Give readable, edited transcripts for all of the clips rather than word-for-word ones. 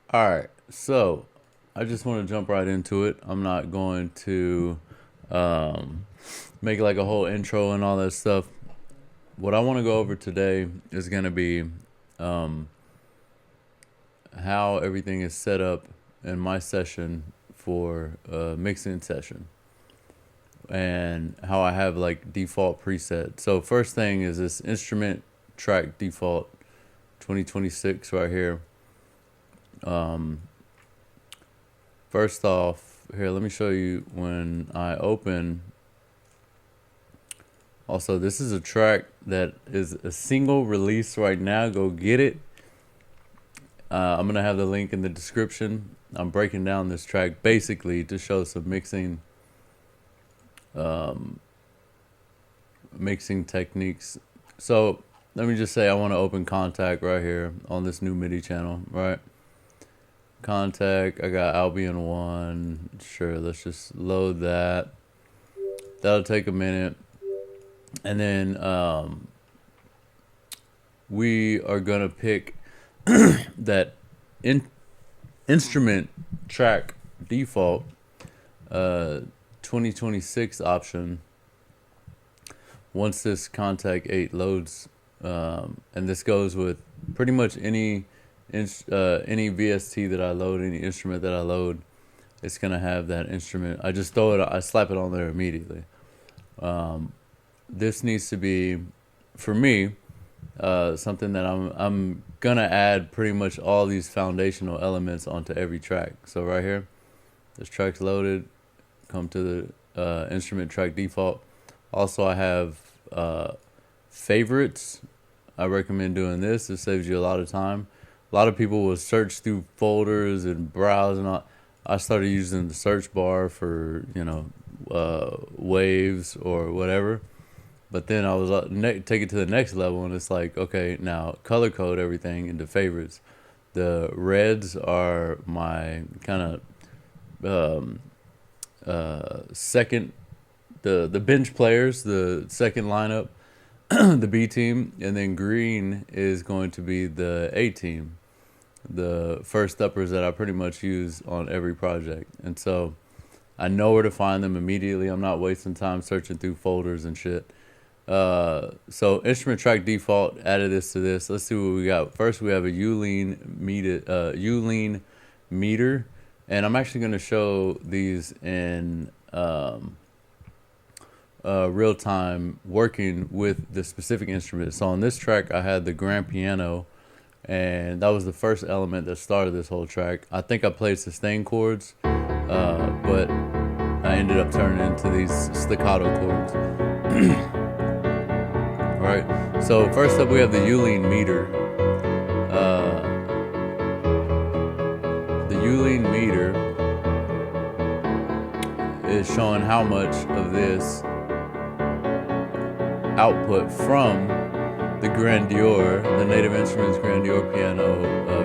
All right, so I just want to jump right into it. I'm not going to um, make like a whole intro and all that stuff. What I want to go over today is going to be um, how everything is set up in my session for a mixing session and how I have like default preset. So first thing is this instrument track default 2026 right here. First off, here, let me show you when I open. Also, this is a track that is a single release right now. Go get it. I'm going to have the link in the description. I'm breaking down this track basically to show some mixing techniques. So let me just say I want to open Contact right here on this new MIDI channel, right? Contact, I got Albion 1. Sure, let's just load that. That'll take a minute. And then we are going to pick that instrument track default 2026 option once this Contact 8 loads. And this goes with pretty much any VST that I load, any instrument that I load. It's going to have that instrument. I just I slap it on there immediately. This needs to be, for me, something that I'm gonna add pretty much all these foundational elements onto every track. So right here, this track's loaded. Come to the instrument track default. Also, I have favorites. I recommend doing this. It saves you a lot of time. A lot of people will search through folders and browse and all. I started using the search bar for waves or whatever. But then I was take it to the next level, and it's like, okay, now color code everything into favorites. The reds are my kind of second, the bench players, the second lineup, the B team, and then green is going to be the A team, the first uppers that I pretty much use on every project. And so I know where to find them immediately. I'm not wasting time searching through folders and shit. So instrument track default, added this to this. Let's see what we got. First, we have a U-lean meter, and I'm actually going to show these in real time working with the specific instrument. So on this track, I had the grand piano, and that was the first element that started this whole track. I think I played sustain chords, but I ended up turning into these staccato chords. Right. So first up, we have the U-lean meter. The U-lean meter is showing how much of this output from the Grandeur, the Native Instruments Grandeur piano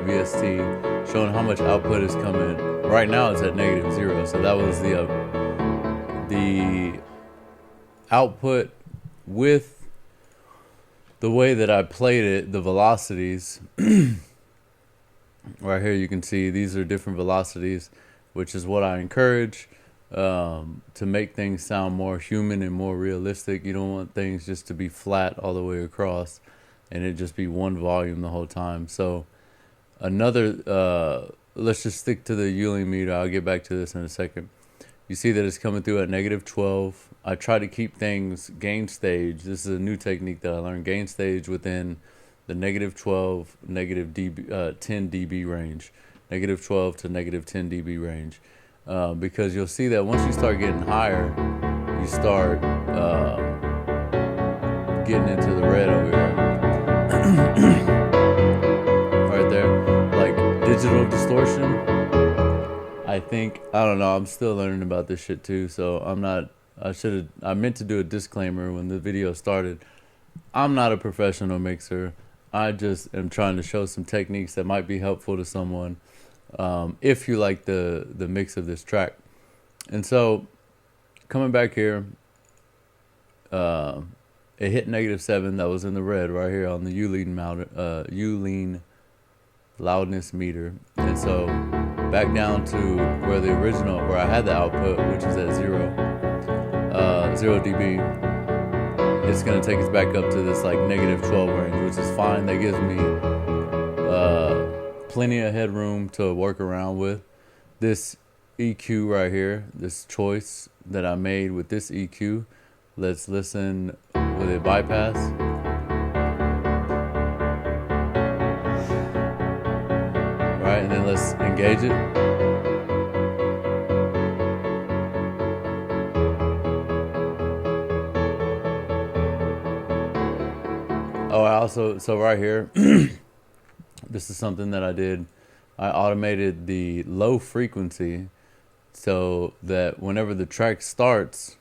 VST, showing how much output is coming. Right now, it's at -0. So that was the output with the way that I played it, the velocities. Right here you can see these are different velocities, which is what I encourage to make things sound more human and more realistic. You don't want things just to be flat all the way across and it just be one volume the whole time. So let's just stick to the U-lean meter. I'll get back to this in a second. You see that it's coming through at -12. I try to keep things gain stage. This is a new technique that I learned. Gain stage within the -12, -10 dB range. -12 to -10 dB range. Because you'll see that once you start getting higher, you start getting into the red over here. Right there. Like digital distortion. I don't know, I'm still learning about this shit too, so I meant to do a disclaimer when the video started. I'm not a professional mixer. I just am trying to show some techniques that might be helpful to someone if you like the mix of this track. And so, coming back here, it hit -7. That was in the red right here on the U-lean loudness meter. And And so back down to where the original, where I had the output, which is at 0 dB, it's going to take us back up to this like -12 range, which is fine. That gives me plenty of headroom to work around with. This EQ right here, this choice that I made with this EQ, let's listen with a bypass. Right, and then let's engage it. Oh, I also, so right here, this is something that I did. I automated the low frequency so that whenever the track starts,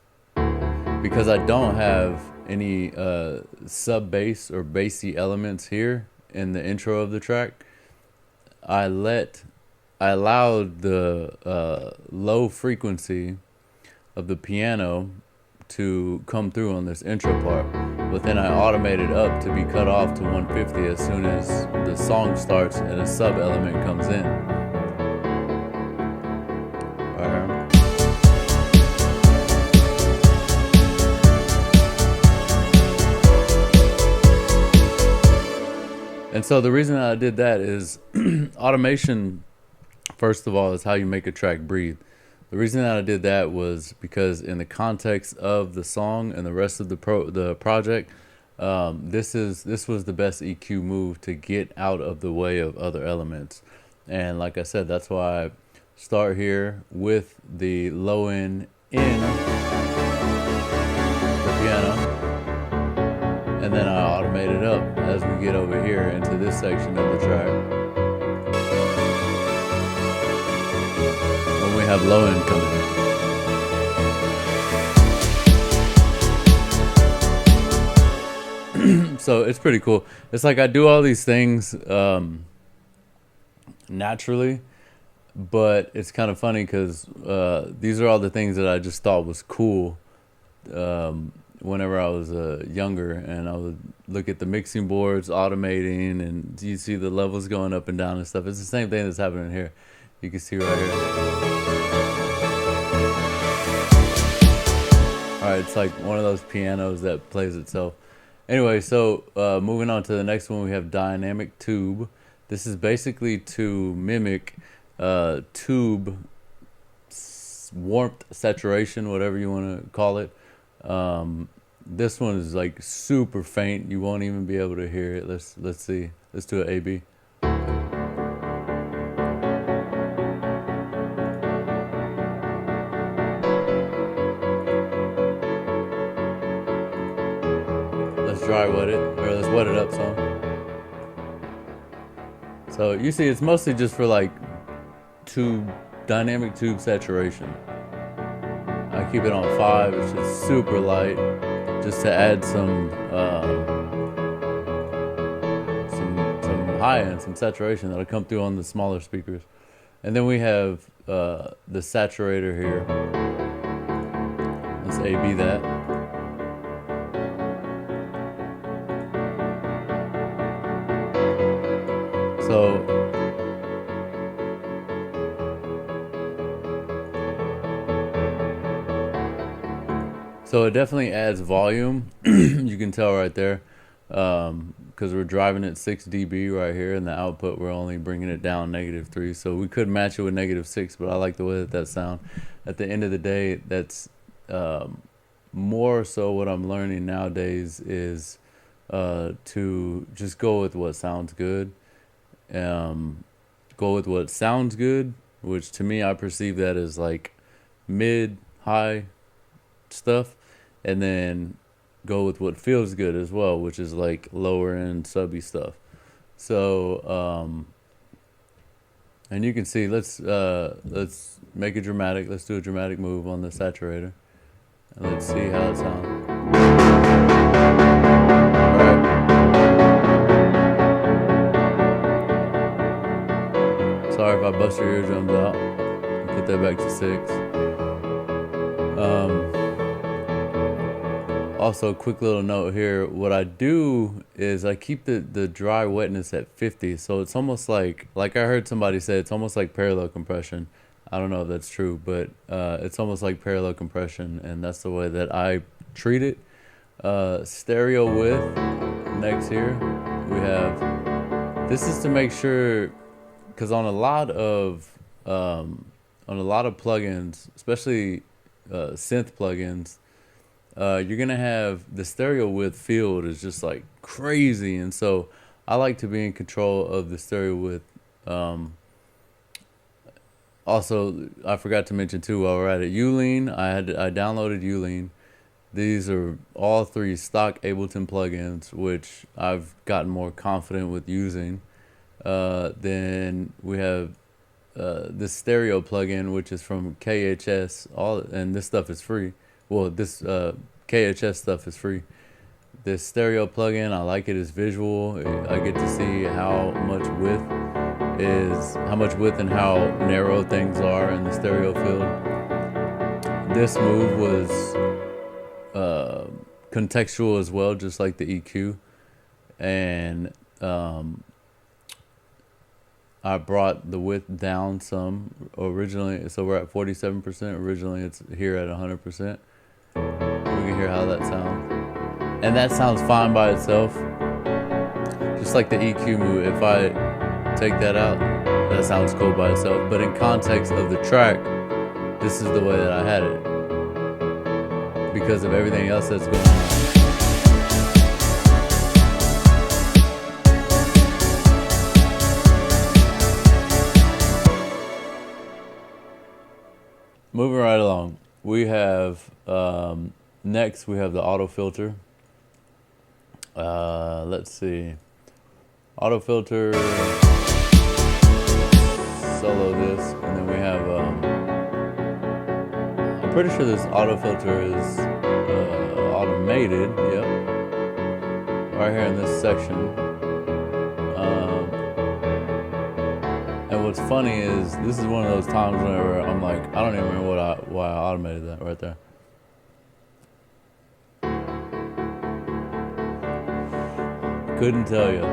because I don't have any sub bass or bassy elements here in the intro of the track, I allowed the low frequency of the piano to come through on this intro part, but then I automated up to be cut off to 150 as soon as the song starts and a sub element comes in. And so the reason I did that is automation, first of all, is how you make a track breathe. The reason that I did that was because in the context of the song and the rest of the project, this was the best EQ move to get out of the way of other elements. And like I said, that's why I start here with the low end in the piano, and then I automate it up as we get over here into this section of the track. When we have low end coming in. So it's pretty cool. It's like I do all these things naturally, but it's kind of funny because these are all the things that I just thought was cool whenever I was younger, and I would look at the mixing boards automating, and you see the levels going up and down and stuff. It's the same thing that's happening here. You can see right here. All right, it's like one of those pianos that plays itself. Anyway, so moving on to the next one, we have dynamic tube. This is basically to mimic tube warmth saturation, whatever you want to call it. This one is like super faint. You won't even be able to hear it. Let's see. Let's do an A/B. Let's dry wet it, or let's wet it up some. So you see, it's mostly just for like dynamic tube saturation. I keep it on 5. It's just super light, just to add some high end, some saturation that'll come through on the smaller speakers. And then we have the saturator here. Let's A/B that. So it definitely adds volume. You can tell right there, because we're driving at 6 dB right here, and the output we're only bringing it down -3. So we could match it with -6, but I like the way that sound. At the end of the day, that's more so what I'm learning nowadays is to just go with what sounds good. Go with what sounds good, which to me I perceive that as like mid, high stuff, and then go with what feels good as well, which is like lower end subby stuff. So and you can see, let's make it dramatic. Let's do a dramatic move on the saturator, and let's see how it sounds. All right. Sorry if I bust your eardrums out. Put that back to 6. Also, quick little note here. What I do is I keep the dry wetness at 50. So it's almost like I heard somebody say, it's almost like parallel compression. I don't know if that's true, but it's almost like parallel compression, and that's the way that I treat it. Stereo width, next here, we have, this is to make sure, because on a lot of plugins, especially synth plugins, you're gonna have the stereo width field is just like crazy, and so I like to be in control of the stereo width. Also, I forgot to mention too, while we're at it, Ulean. I downloaded Ulean. These are all three stock Ableton plugins, which I've gotten more confident with using. Then we have this stereo plugin, which is from KHS. And this stuff is free. Well, this KHS stuff is free. This stereo plugin, I like it as visual. I get to see how much width and how narrow things are in the stereo field. This move was contextual as well, just like the EQ. And I brought the width down some originally, so we're at 47%. Originally it's here at 100%. We can hear how that sounds. And that sounds fine by itself. Just like the EQ move, if I take that out, that sounds cool by itself. But in context of the track, this is the way that I had it, because of everything else that's going on. Moving right along, we have next we have the auto filter. Let's see, auto filter, solo this, and then we have I'm pretty sure this auto filter is automated. Yep, right here in this section. And what's funny is this is one of those times whenever I'm like, I don't even remember why I automated that right there. Couldn't tell you.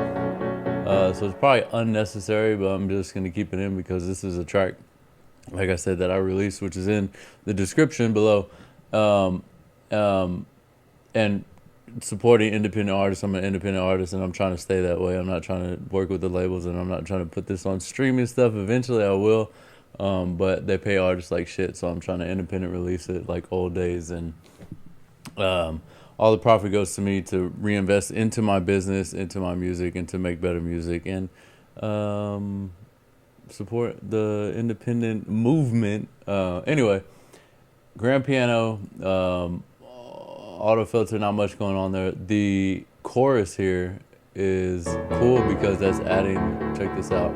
So it's probably unnecessary, but I'm just going to keep it in because this is a track, like I said, that I released, which is in the description below. And supporting independent artists. I'm an independent artist, and I'm trying to stay that way. I'm not trying to work with the labels, and I'm not trying to put this on streaming stuff. Eventually I will, but they pay artists like shit, so I'm trying to independent release it like old days. And all the profit goes to me to reinvest into my business, into my music, and to make better music, and support the independent movement. Anyway, grand piano, auto filter, not much going on there. The chorus here is cool because that's adding, check this out.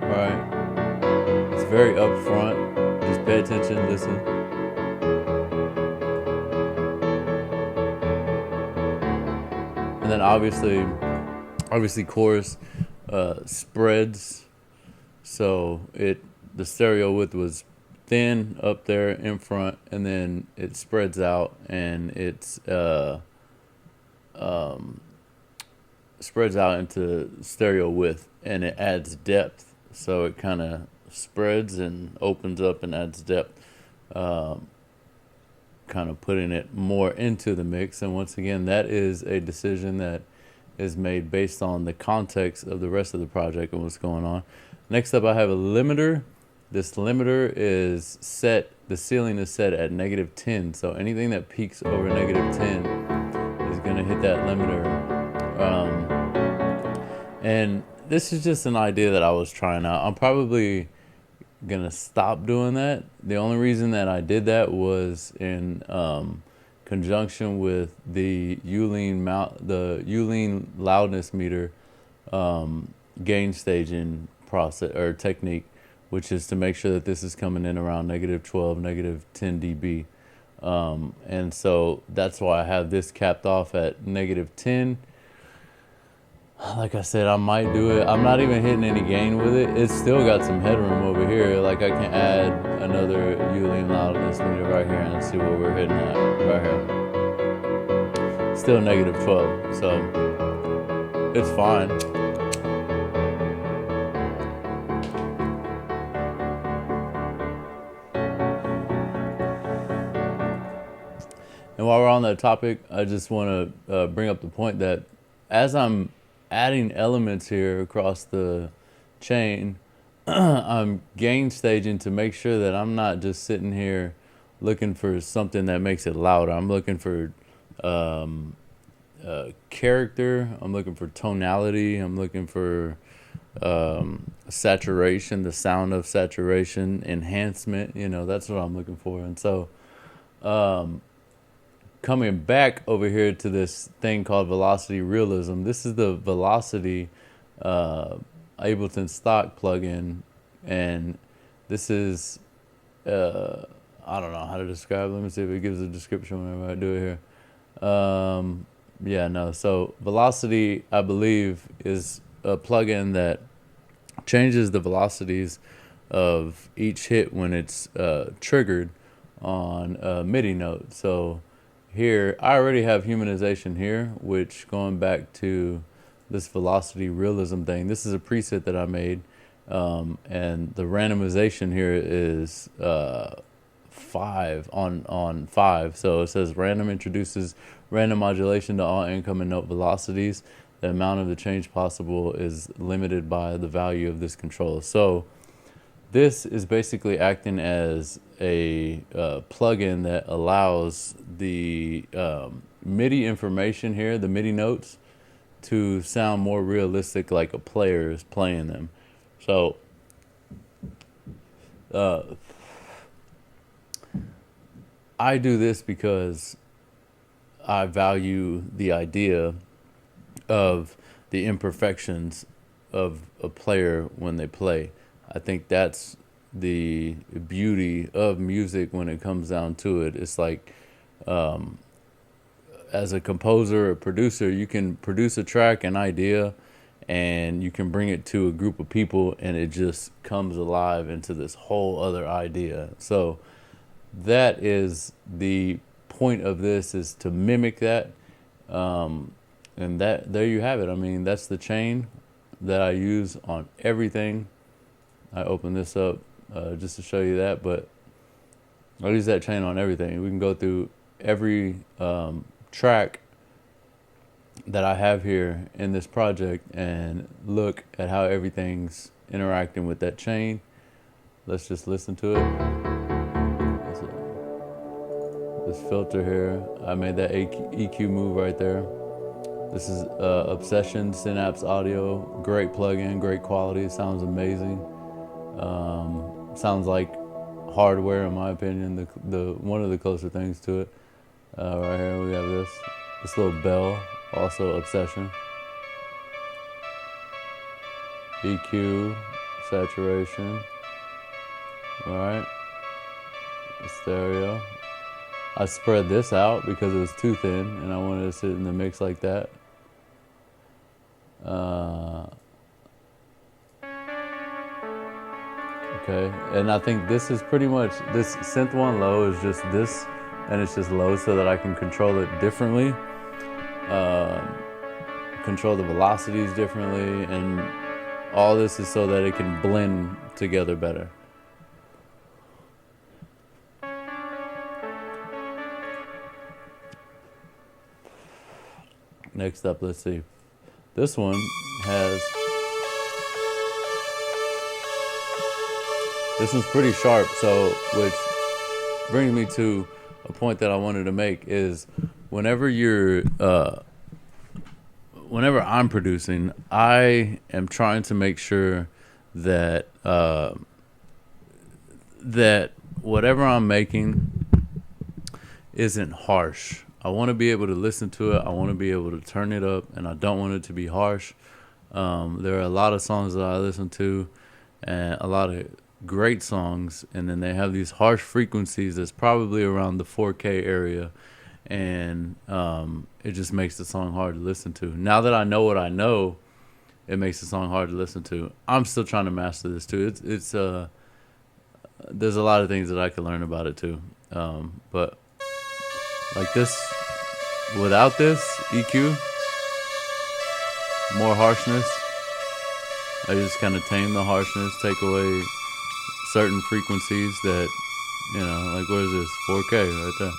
All right, it's very upfront. Just pay attention, listen. And then obviously chorus spreads. So the stereo width was thin up there in front, and then it spreads out, and it's spreads out into stereo width, and it adds depth. So it kind of spreads and opens up and adds depth, kind of putting it more into the mix. And once again, that is a decision that is made based on the context of the rest of the project and what's going on. Next up, I have a limiter. This limiter is set, the ceiling is set at -10. So anything that peaks over -10 is going to hit that limiter. And this is just an idea that I was trying out. I'm probably going to stop doing that. The only reason that I did that was in conjunction with the Ulean loudness meter gain staging process or technique, which is to make sure that this is coming in around -12, -10 dB. And so that's why I have this capped off at -10. like I said, I might do it. I'm not even hitting any gain with it. It's still got some headroom over here. Like I can add another Uline loudness meter right here and see what we're hitting at right here. Still negative 12, so it's fine. And while we're on that topic, I just want to bring up the point that as I'm adding elements here across the chain, I'm gain staging to make sure that I'm not just sitting here looking for something that makes it louder. I'm looking for character. I'm looking for tonality. I'm looking for saturation, the sound of saturation, enhancement. That's what I'm looking for. And so coming back over here to this thing called velocity realism, this is the velocity Ableton stock plugin, and this is I don't know how to describe it. Let me see if it gives a description whenever I do it here. Yeah, no. So velocity, I believe, is a plugin that changes the velocities of each hit when it's triggered on a MIDI note. So here, I already have humanization here, which going back to this velocity realism thing, this is a preset that I made. And the randomization here is 5 on 5. So it says random introduces random modulation to all incoming note velocities. The amount of the change possible is limited by the value of this control. So this is basically acting as a plugin that allows the MIDI information here, the MIDI notes, to sound more realistic, like a player is playing them. So I do this because I value the idea of the imperfections of a player when they play. I think that's the beauty of music when it comes down to it. It's like, as a composer or producer, you can produce a track, an idea, and you can bring it to a group of people, and it just comes alive into this whole other idea. So that is the point of this, is to mimic that. And that, there you have it. I mean, that's the chain that I use on everything. I open this up just to show you that, but I use that chain on everything. We can go through every track that I have here in this project and look at how everything's interacting with that chain. Let's just listen to it. This filter here, I made that EQ move right there. This is Obsession Synapse Audio. Great plugin, great quality. Sounds amazing. Sounds like hardware, in my opinion. The one of the closer things to it. Right here we have this little bell, also Obsession. EQ, saturation. All right, stereo. I spread this out because it was too thin, and I wanted to sit in the mix like that. Okay, and I think this is pretty much, this synth one low is just this, and it's just low so that I can control it differently, control the velocities differently, and all this is so that it can blend together better. Next up, let's see. This one has, this one's pretty sharp, so, which brings me to a point that I wanted to make is whenever I'm producing, I am trying to make sure that that whatever I'm making isn't harsh. I want to be able to listen to it. I want to be able to turn it up, and I don't want it to be harsh. There are a lot of songs that I listen to, and a lot of great songs, and then they have these harsh frequencies that's probably around the 4K area, and it just makes the song hard to listen to. Now that I know what I know, it makes the song hard to listen to. I'm still trying to master this too. It's there's a lot of things that I can learn about it too. But like this, without this EQ, more harshness. I just kind of tame the harshness, take away certain frequencies that, like where is this? 4K right there.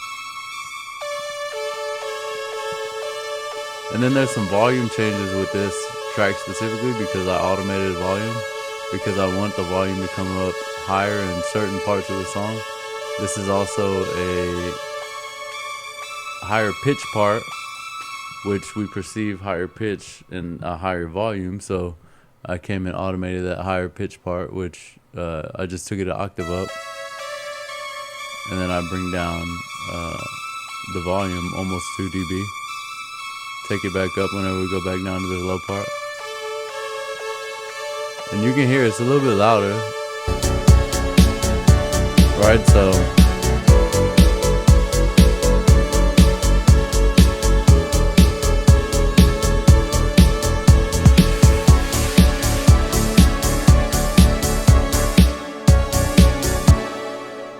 And then there's some volume changes with this track specifically because I automated volume because I want the volume to come up higher in certain parts of the song. This is also a higher pitch part, which we perceive higher pitch and a higher volume. So I came and automated that higher pitch part, which I just took it an octave up. And then I bring down the volume almost 2 dB. Take it back up whenever we go back down to the low part. And you can hear it's a little bit louder. Right, so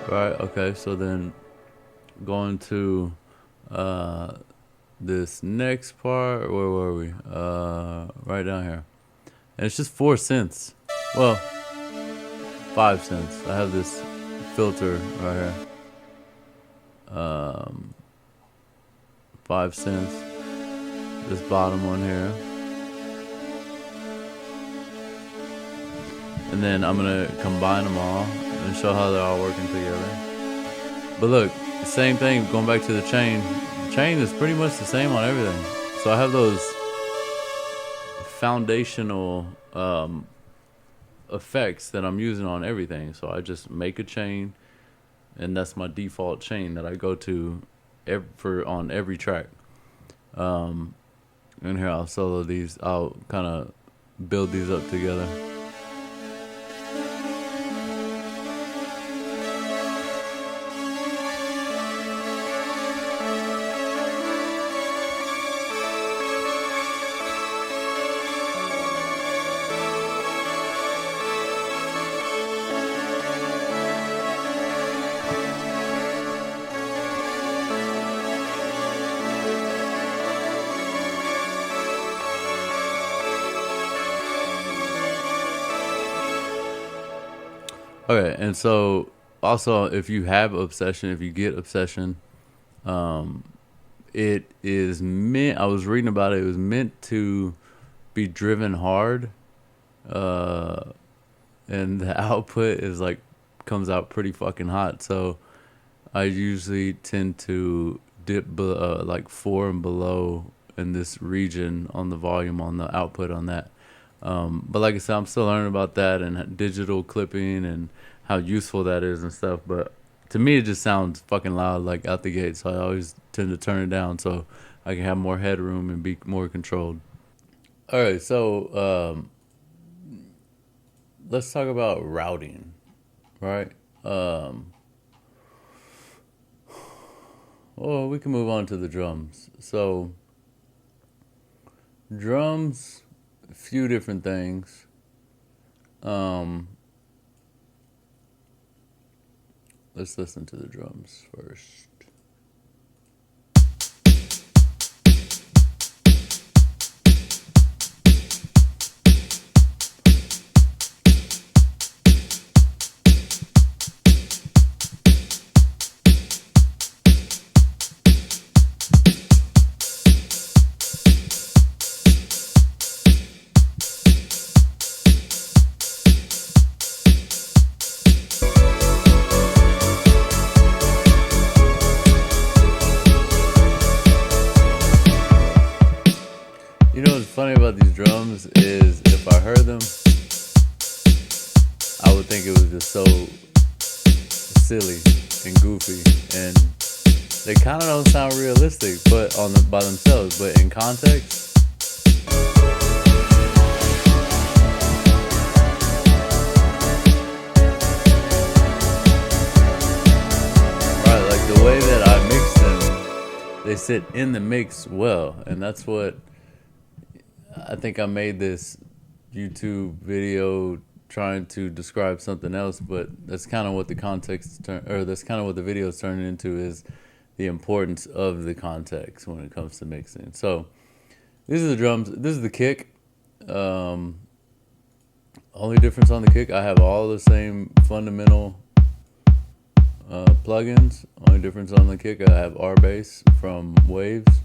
right, okay, so then going to this next part, where were we? Right down here. And it's just 4 synths. Well, 5 synths. I have this filter right here. 5 synths. This bottom one here. And then I'm gonna combine them all and show how they're all working together. But look, same thing, going back to the chain. The chain is pretty much the same on everything. So I have those foundational effects that I'm using on everything. So I just make a chain, and that's my default chain that I go to on every track. And here I'll solo these. I'll kind of build these up together. Okay, and so also if you have obsession, if you get obsession, it is meant, I was reading about it, it was meant to be driven hard, and the output is like, comes out pretty fucking hot. So I usually tend to dip like 4 and below in this region on the volume, on the output on that. But like I said, I'm still learning about that and digital clipping and how useful that is and stuff. But to me, it just sounds fucking loud, like out the gate. So I always tend to turn it down so I can have more headroom and be more controlled. All right, so let's talk about routing, right? Well, we can move on to the drums. So drums, a few different things. Let's listen to the drums first. You know what's funny about these drums is if I heard them, I would think it was just so silly and goofy, and they kind of don't sound realistic, but by themselves. But in context, right? Like the way that I mix them, they sit in the mix well, and that's what. I think I made this YouTube video trying to describe something else, but that's kind of what the that's kind of what the video is turning into, is the importance of the context when it comes to mixing. So these are the drums. This is the kick. Only difference on the kick, I have all the same fundamental plugins. Only difference on the kick, I have R bass from Waves.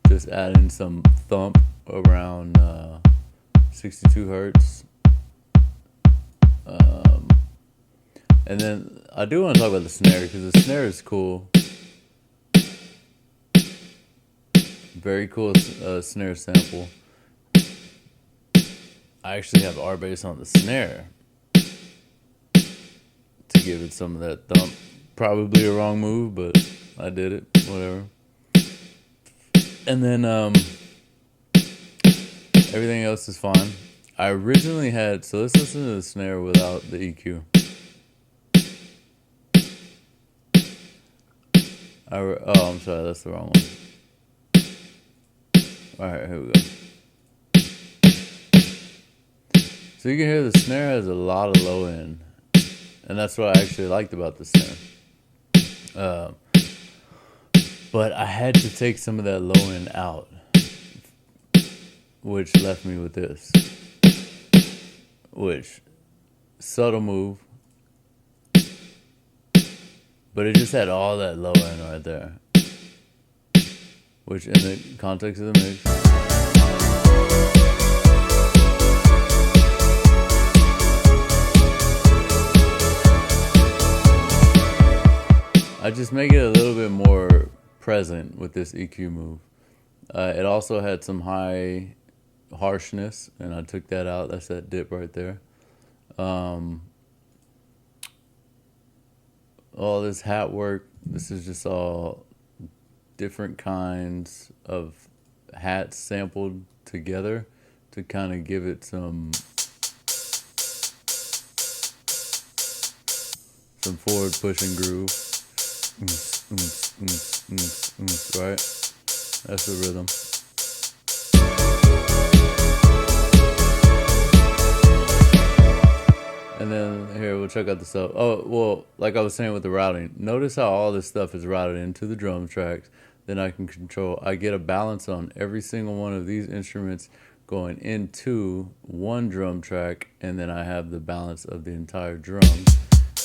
Just adding some thump around 62 hertz. And then I do want to talk about the snare, because the snare is cool. Very cool snare sample. I actually have R bass on the snare to give it some of that thump. Probably a wrong move, but I did it. Whatever. And then everything else is fine. I originally had, so let's listen to the snare without the EQ. Oh, I'm sorry, that's the wrong one. Alright, here we go. So you can hear the snare has a lot of low end. And that's what I actually liked about the snare. But I had to take some of that low end out, which left me with this. Which, subtle move, but it just had all that low end right there. Which, in the context of the mix, I just make it a little bit more present with this EQ move. It also had some high harshness, and I took that out. That's that dip right there. All this hat work, this is just all different kinds of hats sampled together to kind of give it some forward pushing groove. Right? That's the rhythm. And then here, we'll check out the stuff. Oh, well, like I was saying with the routing, notice how all this stuff is routed into the drum tracks. Then I can control, I get a balance on every single one of these instruments going into one drum track, and then I have the balance of the entire drum.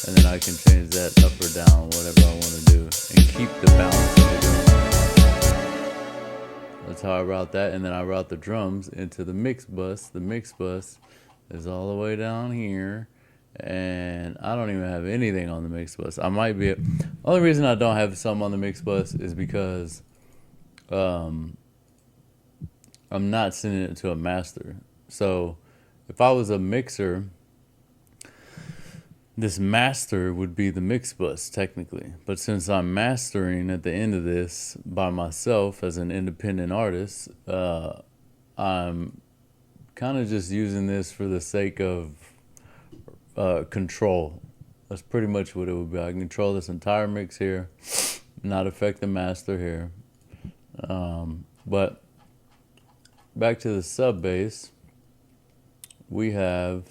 And then I can change that up or down, whatever I want to do, and keep the balance of the drum. That's how I route that. And then I route the drums into the mix bus. The mix bus is all the way down here. And I don't even have anything on the mix bus. I might be... Only reason I don't have some on the mix bus is because I'm not sending it to a master. So if I was a mixer, this master would be the mix bus technically. But since I'm mastering at the end of this by myself as an independent artist, I'm kind of just using this for the sake of control. That's pretty much what it would be. I can control this entire mix here, not affect the master here. But back to the sub bass, we have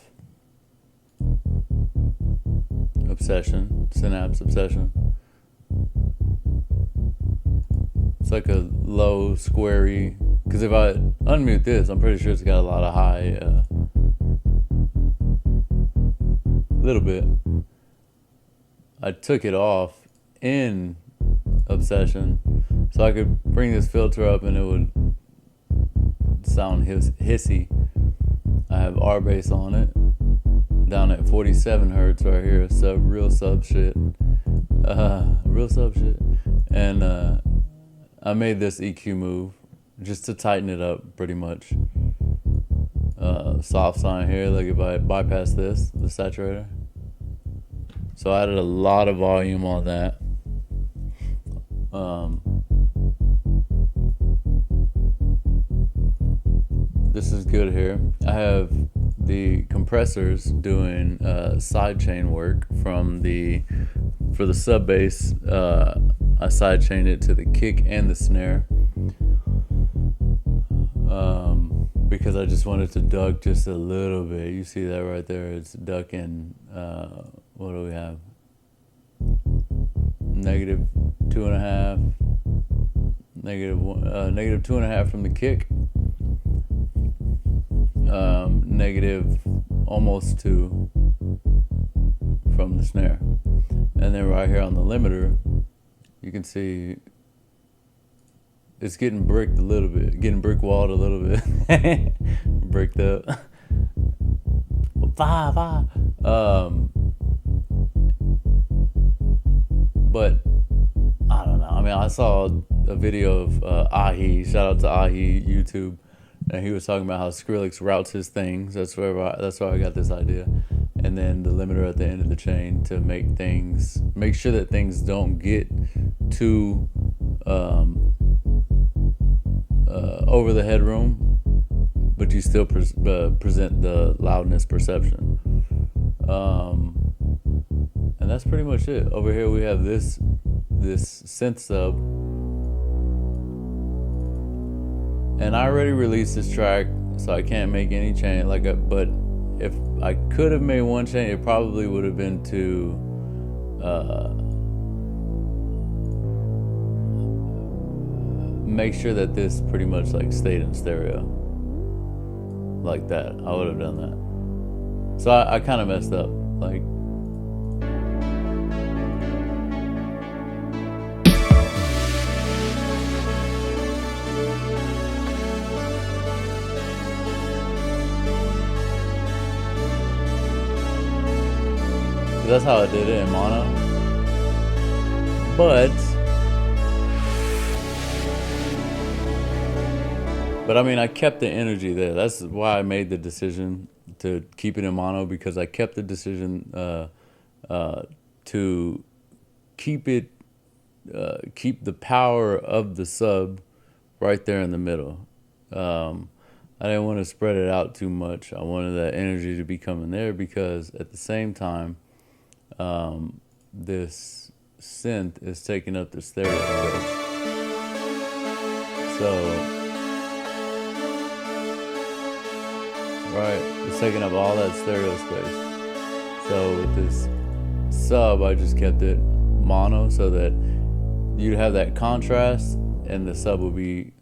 Obsession, Synapse Obsession. It's like a low, squarey, because if I unmute this, I'm pretty sure it's got a lot of high, little bit. I took it off in Obsession so I could bring this filter up and it would sound hissy. I have R bass on it down at 47 hertz right here, real sub shit. And I made this EQ move just to tighten it up pretty much. Soft sign here, like if I bypass this, the saturator. So I added a lot of volume on that. This is good here. I have the compressors doing sidechain work for the sub bass. I sidechained it to the kick and the snare. because I just wanted to duck just a little bit. You see that right there? It's ducking. What do we have? Negative 2.5. Negative 2.5 from the kick. Negative almost 2 from the snare. And then right here on the limiter, you can see it's getting bricked a little bit, getting brick walled a little bit, bricked up. But I don't know. I mean, I saw a video of Ahi. Shout out to Ahi YouTube, and he was talking about how Skrillex routes his things. That's where I got this idea. And then the limiter at the end of the chain to make sure that things don't get too over the headroom, but you still present the loudness perception. And that's pretty much it. Over here we have this synth sub, and I already released this track, so I can't make any change. But if I could have made one change, it probably would have been to make sure that this pretty much like stayed in stereo, like that. I would have done that. So I kind of messed up, like. That's how I did it in mono. But I mean, I kept the energy there. That's why I made the decision to keep it in mono, because I kept the decision to keep the power of the sub right there in the middle. I didn't want to spread it out too much. I wanted that energy to be coming there, because at the same time, this synth is taking up the stereo space. So, right, it's taking up all that stereo space. So with this sub, I just kept it mono so that you'd have that contrast, and the sub will be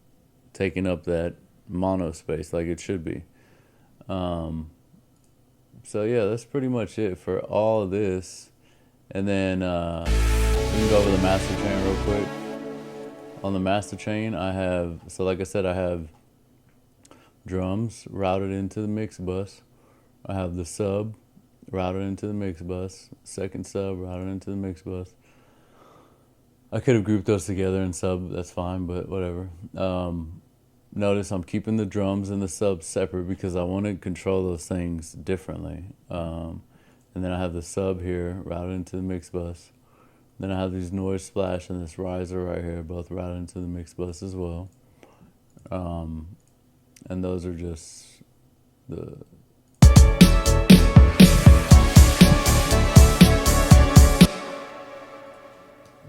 taking up that mono space like it should be. So yeah, that's pretty much it for all of this. And then we can go over the master chain real quick. On the master chain, I have, so like I said, I have drums routed into the mix bus. I have the sub routed into the mix bus. Second sub routed into the mix bus. I could have grouped those together in sub, that's fine, but whatever. Notice I'm keeping the drums and the subs separate because I want to control those things differently. And then I have the sub here routed into the mix bus. Then I have these noise splash and this riser right here, both routed into the mix bus as well. And those are just the...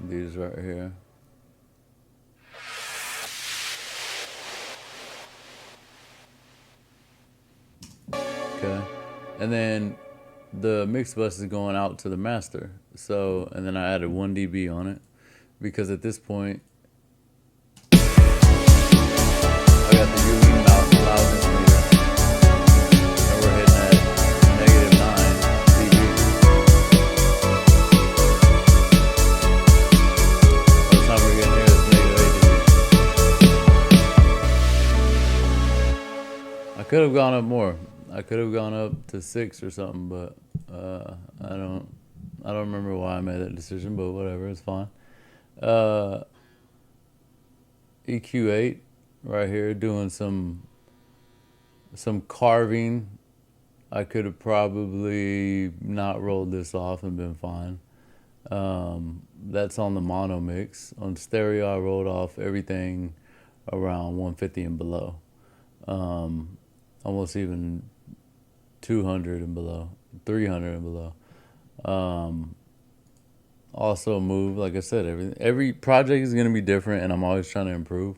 these right here. Okay, and then the mix bus is going out to the master. So, and then I added 1 dB on it because at this point I got the UE loudness meter, and we're hitting at -9 dB. By the time we're getting here, it's -8 dB. I could have gone up more. I could have gone up to 6 or something, but I don't remember why I made that decision, but whatever, it's fine. EQ8 right here, doing some carving. I could have probably not rolled this off and been fine. That's on the mono mix. On stereo, I rolled off everything around 150 and below. Almost even 200 and below, 300 and below. Also move, like I said, every project is going to be different, and I'm always trying to improve.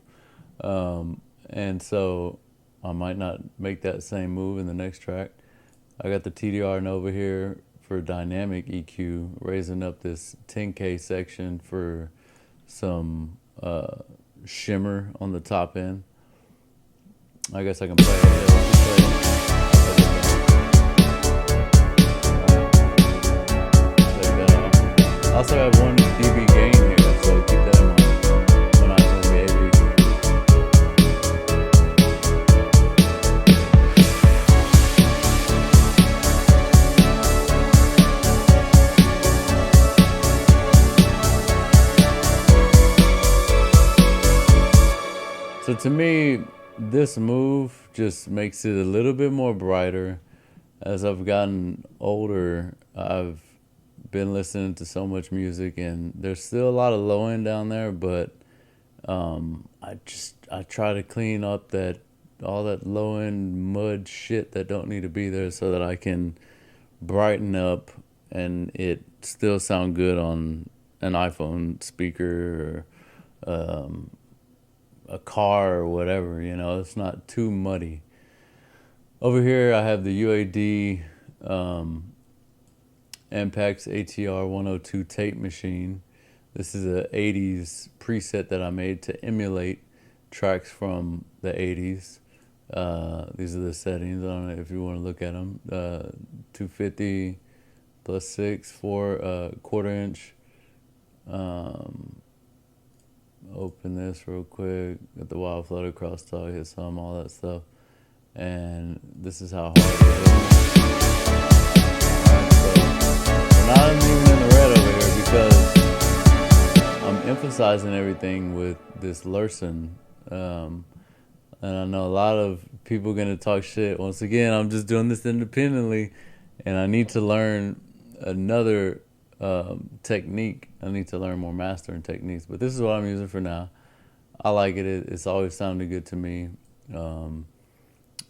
And so I might not make that same move in the next track. I got the TDR Nova here for dynamic EQ, raising up this 10K section for some shimmer on the top end. I guess I can play it. I also have 1 dB gain here, so keep that in mind when I do the AV. So to me, this move just makes it a little bit more brighter. As I've gotten older, I've been listening to so much music, and there's still a lot of low end down there, but I try to clean up all that low end mud shit that don't need to be there, so that I can brighten up and it still sound good on an iPhone speaker or a car or whatever. It's not too muddy. Over here I have the UAD Ampex ATR 102 tape machine. This is a 80s preset that I made to emulate tracks from the 80s. These are the settings. I don't know if you want to look at them. 250 plus 6, 4 quarter inch. Open this real quick. Got the wild flutter crosstalk, hit some, all that stuff. And this is how hard it is. Not even in the red over here because I'm emphasizing everything with this Lursen. And I know a lot of people going to talk shit. Once again, I'm just doing this independently, and I need to learn another technique. I need to learn more mastering techniques, but this is what I'm using for now. I like it. It's always sounded good to me.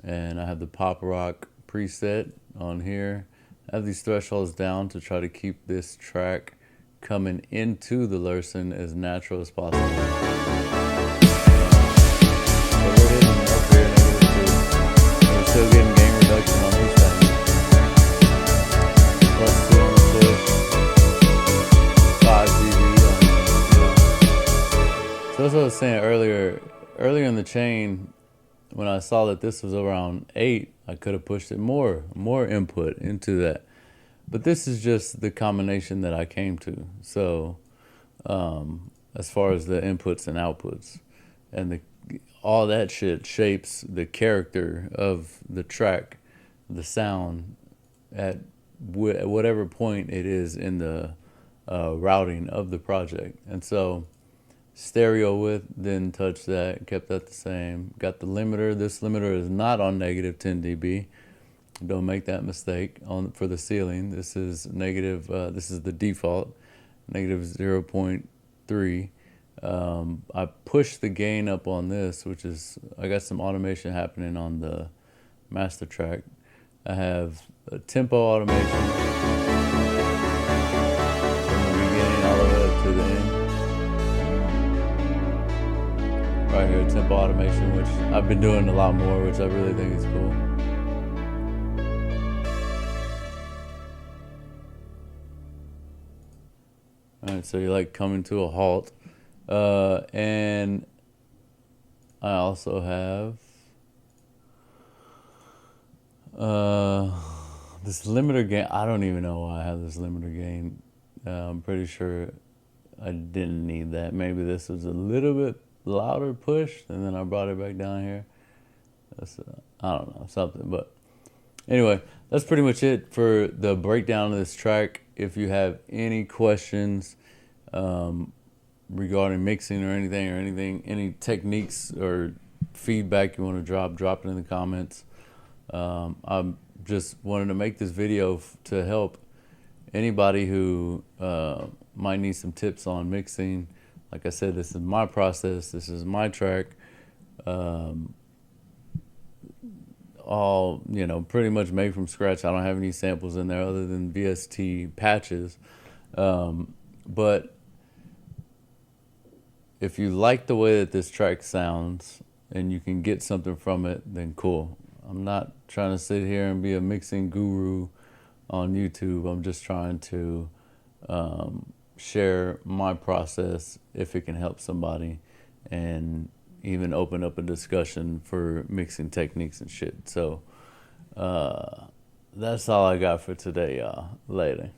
And I have the pop rock preset on here. I have these thresholds down to try to keep this track coming into the Lursen as natural as possible. So we're hitting up here, -2. We're still getting gain reduction on these things. +2 on the push, 5 dB on So that's what I was saying earlier in the chain. When I saw that this was around 8, I could have pushed it more input into that. But this is just the combination that I came to. So as far as the inputs and outputs, and all that shit shapes the character of the track, the sound at whatever point it is in the routing of the project. And so stereo width, didn't touch that, kept that the same. Got the limiter. This limiter is not on -10 dB. Don't make that mistake for the ceiling. This is negative. This is the default, -0.3. I pushed the gain up on this, which is, I got some automation happening on the master track. I have a tempo automation from the beginning all the way up to the end. Right here, tempo automation, which I've been doing a lot more, which I really think is cool. Alright, so you're like coming to a halt. And I also have this limiter gain. I don't even know why I have this limiter gain. I'm pretty sure I didn't need that. Maybe this was a little bit louder push, and then I brought it back down here. That's I don't know, something. But anyway, that's pretty much it for the breakdown of this track. If you have any questions regarding mixing or anything, any techniques or feedback you want to drop it in the comments. I'm just wanted to make this video to help anybody who might need some tips on mixing. Like I said, this is my process. This is my track. All, pretty much made from scratch. I don't have any samples in there other than VST patches. But if you like the way that this track sounds, and you can get something from it, then cool. I'm not trying to sit here and be a mixing guru on YouTube. I'm just trying to share my process if it can help somebody, and even open up a discussion for mixing techniques and shit. So that's all I got for today, y'all. Later.